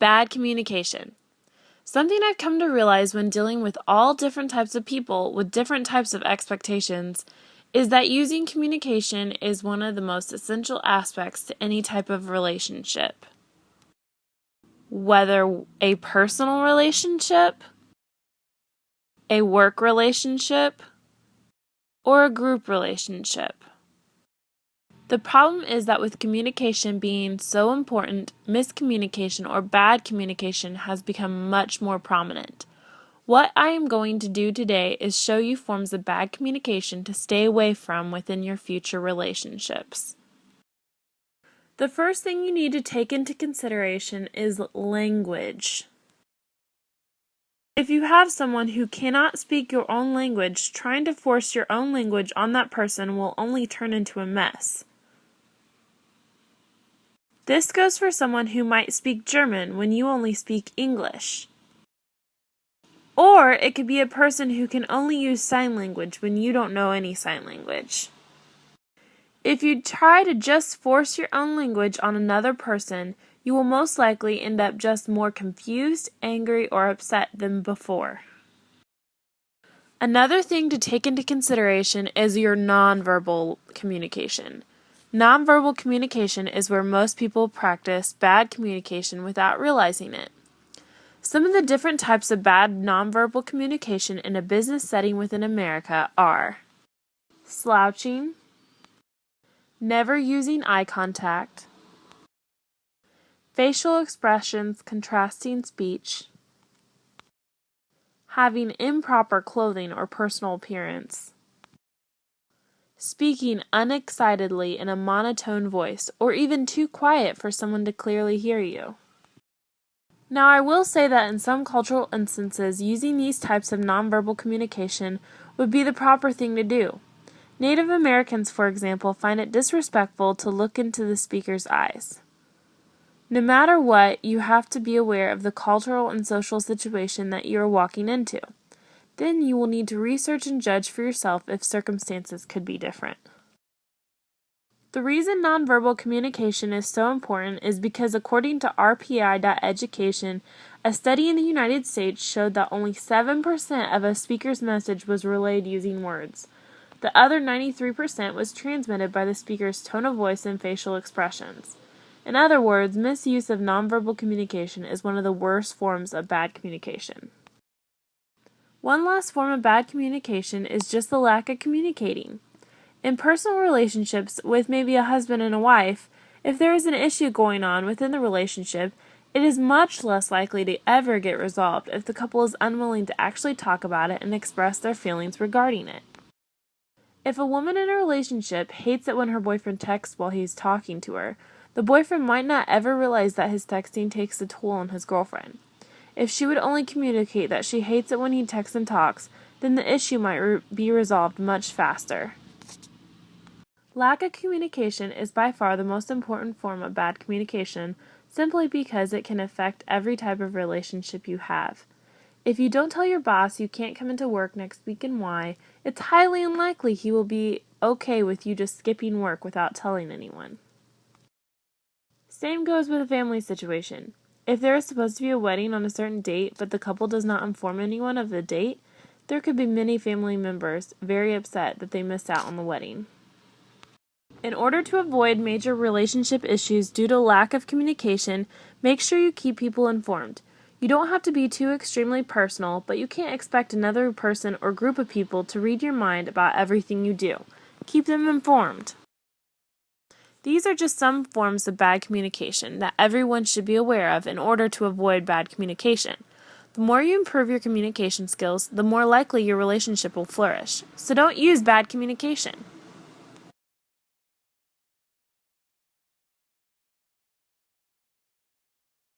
Bad communication. Something I've come to realize when dealing with all different types of people with different types of expectations is that using communication is one of the most essential aspects to any type of relationship. Whether a personal relationship, a work relationship, or a group relationship. The problem is that with communication being so important, miscommunication or bad communication has become much more prominent. What I am going to do today is show you forms of bad communication to stay away from within your future relationships. The first thing you need to take into consideration is language. If you have someone who cannot speak your own language, trying to force your own language on that person will only turn into a mess. This goes for someone who might speak German when you only speak English. Or it could be a person who can only use sign language when you don't know any sign language. If you try to just force your own language on another person, you will most likely end up just more confused, angry, or upset than before. Another thing to take into consideration is your nonverbal communication. Nonverbal communication is where most people practice bad communication without realizing it. Some of the different types of bad nonverbal communication in a business setting within America are slouching, never using eye contact, facial expressions contrasting speech, having improper clothing or personal appearance, speaking unexcitedly in a monotone voice or even too quiet for someone to clearly hear you. Now, I will say that in some cultural instances, using these types of nonverbal communication would be the proper thing to do. Native Americans, for example, find it disrespectful to look into the speaker's eyes. No matter what, you have to be aware of the cultural and social situation that you are walking into. Then you will need to research and judge for yourself if circumstances could be different. The reason nonverbal communication is so important is because according to RPI.education, a study in the United States showed that only 7% of a speaker's message was relayed using words. The other 93% was transmitted by the speaker's tone of voice and facial expressions. In other words, misuse of nonverbal communication is one of the worst forms of bad communication. One last form of bad communication is just the lack of communicating. In personal relationships with maybe a husband and a wife, if there is an issue going on within the relationship, it is much less likely to ever get resolved if the couple is unwilling to actually talk about it and express their feelings regarding it. If a woman in a relationship hates it when her boyfriend texts while he's talking to her, the boyfriend might not ever realize that his texting takes a toll on his girlfriend. If she would only communicate that she hates it when he texts and talks, then the issue might be resolved much faster. Lack of communication is by far the most important form of bad communication, simply because it can affect every type of relationship you have. If you don't tell your boss you can't come into work next week and why, it's highly unlikely he will be okay with you just skipping work without telling anyone. Same goes with a family situation. If there is supposed to be a wedding on a certain date, but the couple does not inform anyone of the date, there could be many family members very upset that they missed out on the wedding. In order to avoid major relationship issues due to lack of communication, make sure you keep people informed. You don't have to be too extremely personal, but you can't expect another person or group of people to read your mind about everything you do. Keep them informed. These are just some forms of bad communication that everyone should be aware of in order to avoid bad communication. The more you improve your communication skills, the more likely your relationship will flourish. So don't use bad communication.